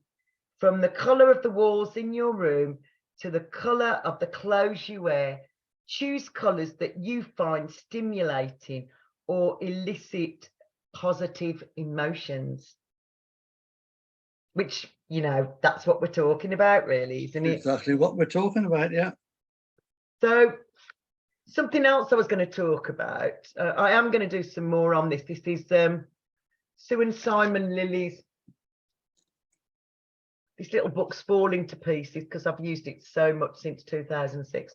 from the colour of the walls in your room to the colour of the clothes you wear, choose colours that you find stimulating or elicit positive emotions. Which, you know, that's what we're talking about, really, isn't it? Exactly what we're talking about, yeah. So something else I was going to talk about, I am going to do some more on this. This is Sue and Simon Lilly's, this little book's falling to pieces because I've used it so much since 2006.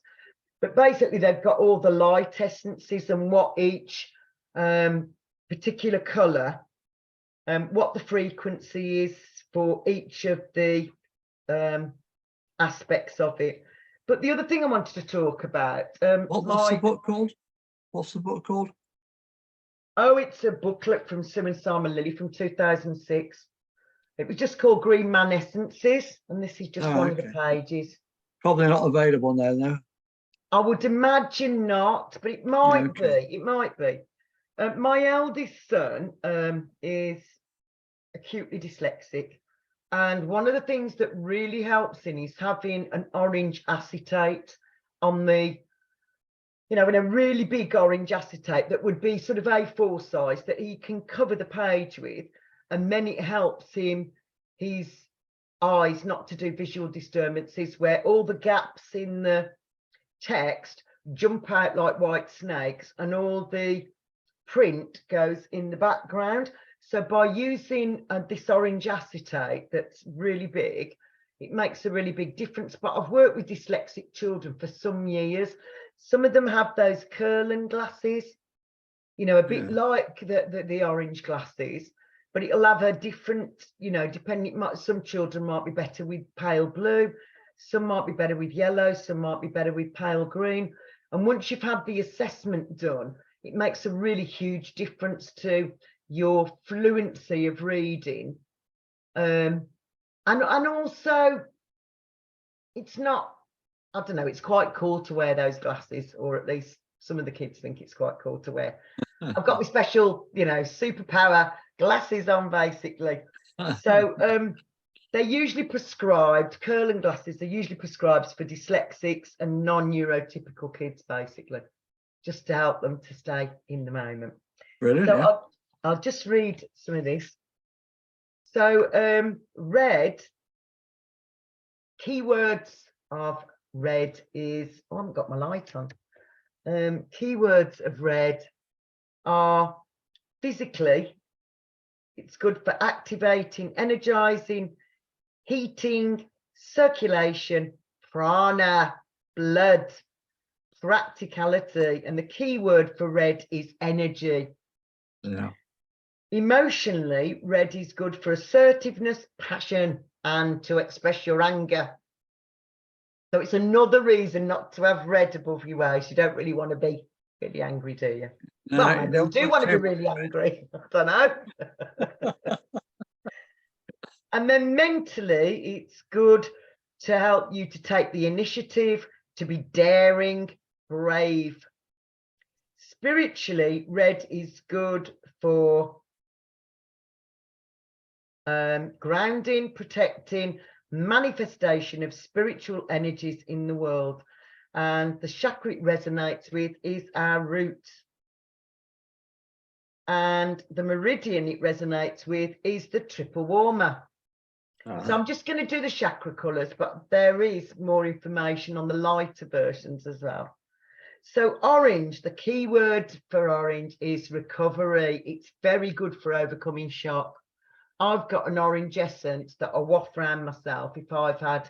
But basically, they've got all the light essences and what each particular colour, what the frequency is for each of the aspects of it. But the other thing I wanted to talk about, what's the book called? What's the book called? Oh, it's a booklet from Sue and Simon Lilly from 2006. It was just called Green Man Essences, and this is just one of the pages. Probably not available now, no. I would imagine not, but it might be. It might be. My eldest son is acutely dyslexic, and one of the things that really helps him is having an orange acetate on the, in a really big orange acetate that would be sort of A4 size that he can cover the page with, and then it helps him, his eyes, not to do visual disturbances where all the gaps in the text jump out like white snakes and all the print goes in the background. So by using this orange acetate that's really big, it makes a really big difference. But I've worked with dyslexic children for some years. Some of them have those Curlin glasses, a bit like the orange glasses, but it'll have a different, depending, some children might be better with pale blue, some might be better with yellow, some might be better with pale green. And once you've had the assessment done, it makes a really huge difference to your fluency of reading. And also, it's not, I don't know, it's quite cool to wear those glasses, or at least some of the kids think it's quite cool to wear. I've got my special, superpower glasses on, basically. So they're usually prescribed, Curlin glasses, they're usually prescribed for dyslexics and non-neurotypical kids, basically, just to help them to stay in the moment. Brilliant. So I'll just read some of this. So red, keywords of red is, I haven't got my light on. Keywords of red are physically, it's good for activating, energizing, heating, circulation, prana, blood, practicality, and the key word for red is energy. Yeah. Emotionally, red is good for assertiveness, passion, and to express your anger. So it's another reason not to have red above your waist. You don't really want to be really angry, do you? No, well, maybe you do want to be really angry. I don't know. And then mentally, it's good to help you to take the initiative, to be daring, brave. Spiritually, red is good for grounding, protecting, manifestation of spiritual energies in the world. And the chakra it resonates with is our roots. And the meridian it resonates with is the triple warmer. So I'm just going to do the chakra colours, but there is more information on the lighter versions as well. So orange, the key word for orange is recovery. It's very good for overcoming shock. I've got an orange essence that I waft around myself if I've had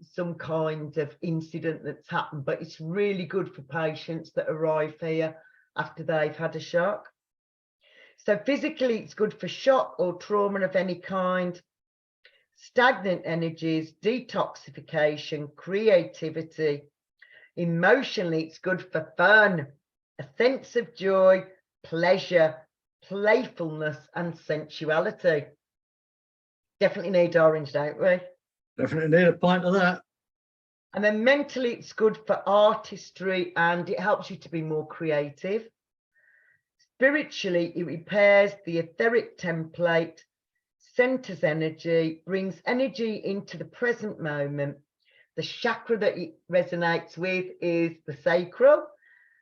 some kind of incident that's happened, but it's really good for patients that arrive here after they've had a shock. So physically, it's good for shock or trauma of any kind, stagnant energies, detoxification, creativity. Emotionally, it's good for fun, a sense of joy, pleasure, playfulness, and sensuality. Definitely need orange, don't we? Definitely need a pint of that. And then mentally, it's good for artistry and it helps you to be more creative. Spiritually, it repairs the etheric template, centers energy, brings energy into the present moment. The chakra that it resonates with is the sacral,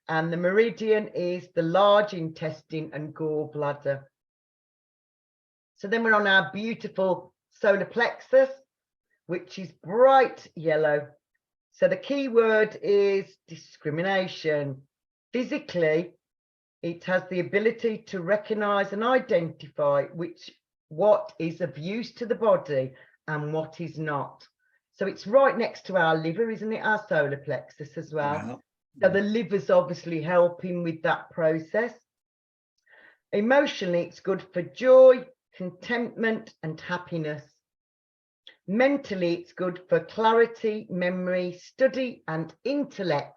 and the meridian is the large intestine and gallbladder. So then we're on our beautiful solar plexus, which is bright yellow. So the key word is discrimination. Physically, it has the ability to recognize and identify what is of use to the body and what is not. So it's right next to our liver, isn't it? Our solar plexus as well. Yeah. So the liver's obviously helping with that process. Emotionally, it's good for joy, contentment, and happiness. Mentally, it's good for clarity, memory, study, and intellect.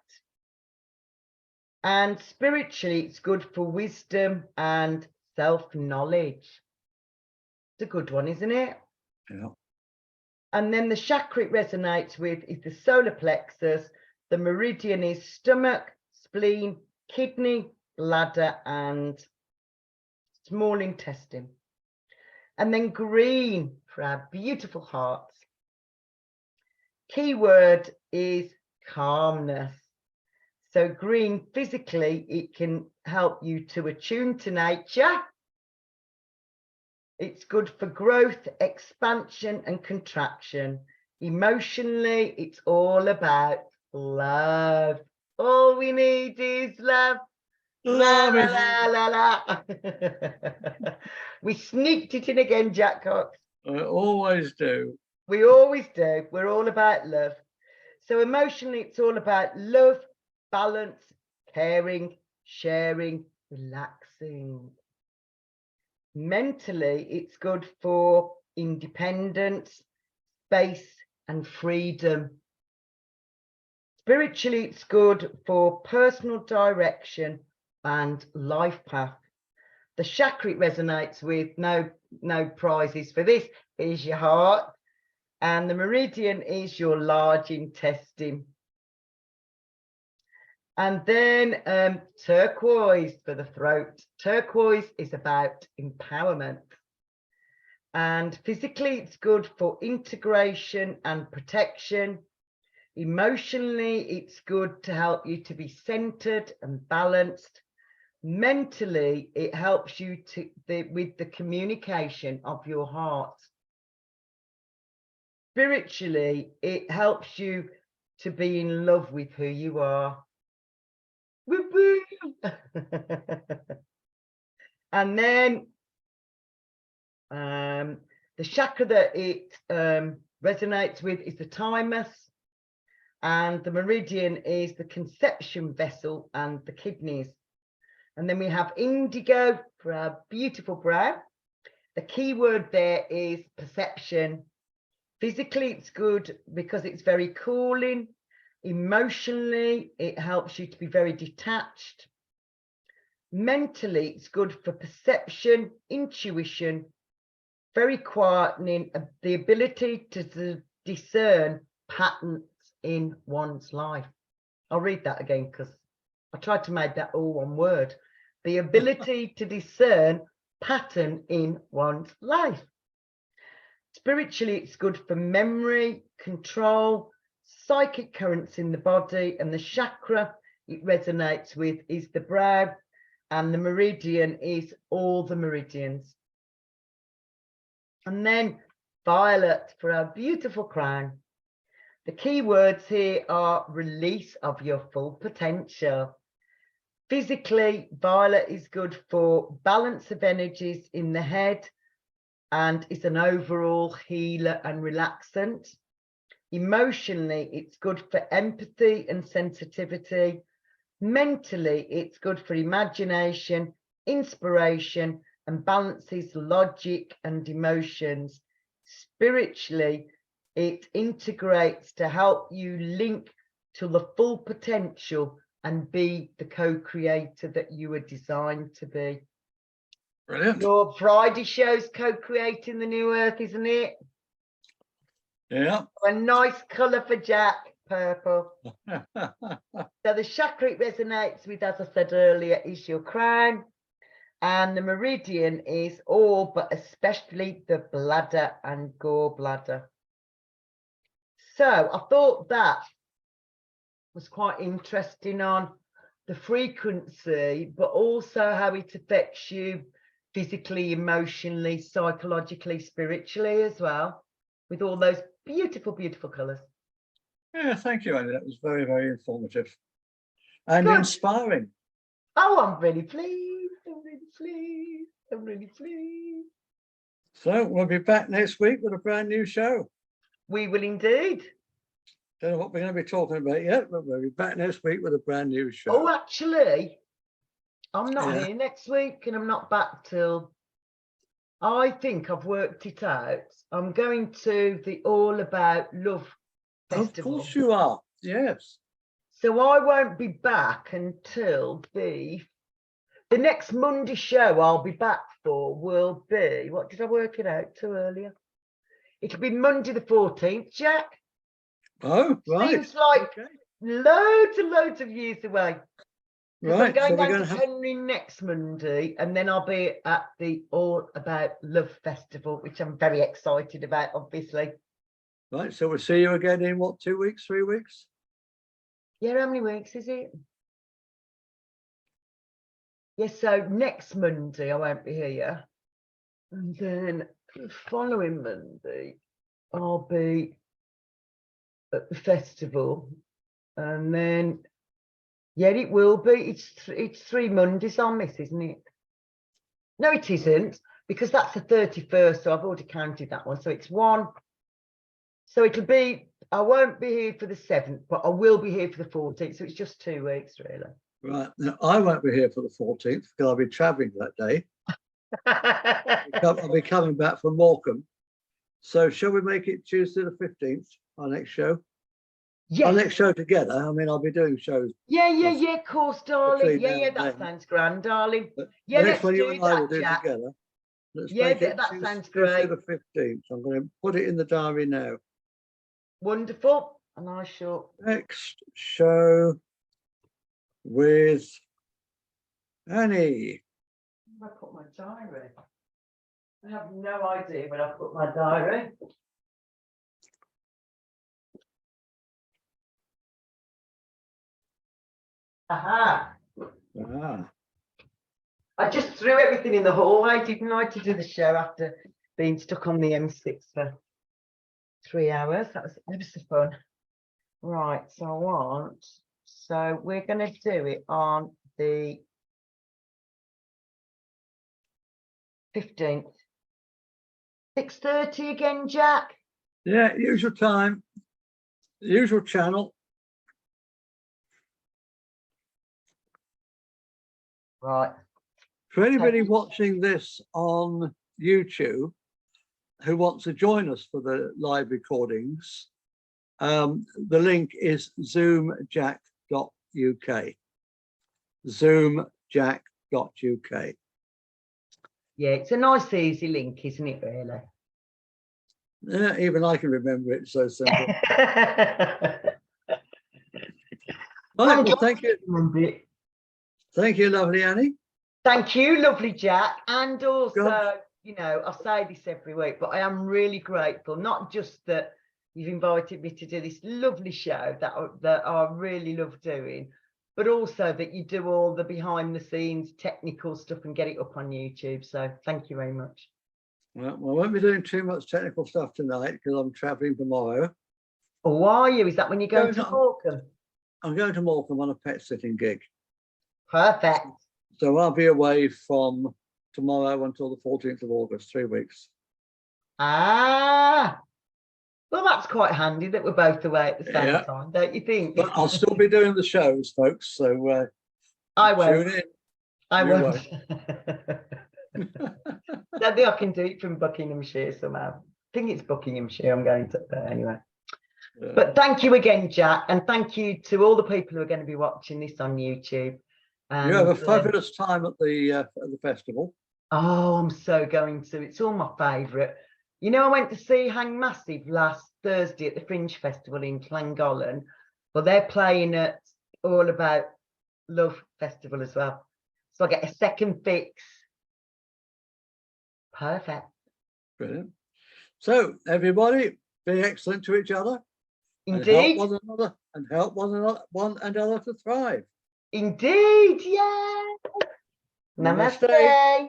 And spiritually, it's good for wisdom and self-knowledge. It's a good one, isn't it? Yeah. And then the chakra it resonates with is the solar plexus. The meridian is stomach, spleen, kidney, bladder, and small intestine. And then green for our beautiful hearts. Keyword is calmness. So green, physically, it can help you to attune to nature. It's good for growth, expansion, and contraction. Emotionally, it's all about love. All we need is love. La, la, la, la, la. We sneaked it in again, Jack Cox. I always do. We always do. We're all about love. So emotionally, it's all about love, balance, caring, sharing, relaxing. Mentally, it's good for independence, space, and freedom. Spiritually, it's good for personal direction and life path. The chakra it resonates with, no prizes for this, is your heart. And the meridian is your large intestine. And then turquoise for the throat. Turquoise is about empowerment. And physically, it's good for integration and protection. Emotionally, it's good to help you to be centered and balanced. Mentally, it helps you with the communication of your heart. Spiritually, it helps you to be in love with who you are. Woo woo. And then the chakra that it resonates with is the thymus, and the meridian is the conception vessel and the kidneys. And then we have indigo for our beautiful brow. The key word there is perception. Physically, it's good because it's very cooling. Emotionally, it helps you to be very detached. Mentally, it's good for perception, intuition, very quietening, the ability to discern patterns in one's life. I'll read that again because I tried to make that all one word. The ability to discern pattern in one's life. Spiritually, it's good for memory, control, psychic currents in the body, and the chakra it resonates with is the brow, and the meridian is all the meridians. And then violet for our beautiful crown. The key words here are release of your full potential. Physically, violet is good for balance of energies in the head and is an overall healer and relaxant. Emotionally, it's good for empathy and sensitivity. Mentally, it's good for imagination, inspiration, and balances logic and emotions. Spiritually, it integrates to help you link to the full potential and be the co-creator that you were designed to be. Brilliant. Your Friday show's co-creating the new earth, isn't it? Yeah. A nice colour for Jack, purple. So the chakra it resonates with, as I said earlier, is your crown. And the meridian is all, but especially the bladder and gallbladder. So I thought that was quite interesting on the frequency, but also how it affects you physically, emotionally, psychologically, spiritually as well, with all those beautiful, beautiful colours. Yeah, thank you, Annie. That was very, very informative and Good. inspiring. Oh, I'm really pleased. I'm really pleased. I'm really pleased. So we'll be back next week with a brand new show. We will indeed. Don't know what we're going to be talking about yet, but we'll be back next week with a brand new show. Oh, actually, I'm not Yeah. here next week and I'm not back till, I think I've worked it out. I'm going to the All About Love Festival. Of course you are. Yes. So I won't be back until the next Monday show I'll be back for will be, what did I work it out to earlier? It'll be Monday the 14th, Jack. Oh, right. Seems like Okay. loads of years away. Because I'm Right. So going we're down going to to have. Henry next Monday, and then I'll be at the All About Love Festival, which I'm very excited about, obviously. Right. So we'll see you again in what, 2 weeks, 3 weeks? Yeah, how many weeks is it? Yes, so next Monday I won't be here. And then the following Monday I'll be at the festival. And then, yeah, it will be. It's 3 Mondays I'll miss, isn't it? No, it isn't, because that's the 31st, so I've already counted that one. So it's 1. So it'll be, I won't be here for the 7th, but I will be here for the 14th. So it's just 2 weeks, really. Right. Now, I won't be here for the 14th because I'll be traveling that day. I'll be coming back from Morecambe. So shall we make it Tuesday the 15th, our next show? Yes. Our next show together. I mean, I'll be doing shows. Yeah, of course, darling. between now Yeah, and that then. sounds grand, darling. But Yeah, the let's next one you do and I will that, do Jack. together. Let's Yeah, make it that Tuesday, sounds Tuesday great. the 15th. I'm going to put it in the diary now. Wonderful. And I shall. Next show with Annie. I put my diary. I have no idea when I put my diary. Aha. Ah, I just threw everything in the hallway, didn't I, to do the show after being stuck on the M6 for 3 hours. That was ever so fun. Right, so we're going to do it on the 15th. 6:30 again, Jack? yeah, usual time, usual channel. Right. For anybody watching this on YouTube who wants to join us for the live recordings, the link is zoomjack.uk. Zoomjack.uk. Yeah, it's a nice, easy link, isn't it, really? Yeah, even I can remember it. So simple. Right, well, thank you. Thank you, lovely Annie. Thank you, lovely Jack. And also, God. you know, I say this every week, but I am really grateful, not just that you've invited me to do this lovely show that I really love doing, but also that you do all the behind the scenes technical stuff and get it up on YouTube. So thank you very much. Well, I won't be doing too much technical stuff tonight because I'm traveling tomorrow. Oh, are you? Is that when you're going to Morecambe? I'm going to Morecambe on a pet sitting gig. Perfect. So I'll be away from tomorrow until the 14th of August, 3 weeks. Ah, well, that's quite handy that we're both away at the same time, don't you think? But I'll still be doing the shows, folks. So I won't. tune in. I won't. I think I can do it from Buckinghamshire somehow. I think it's Buckinghamshire I'm going to anyway. Yeah. But thank you again, Jack, and thank you to all the people who are going to be watching this on YouTube. And, you have a fabulous time at the festival. Oh, I'm so going to. It's all my favourite. You know, I went to see Hang Massive last Thursday at the Fringe Festival in Llangollen. Well, they're playing at All About Love Festival as well. So I get a second fix. Perfect. Brilliant. So everybody, be excellent to each other. Indeed. And help one another to thrive. Indeed, yeah. Namaste.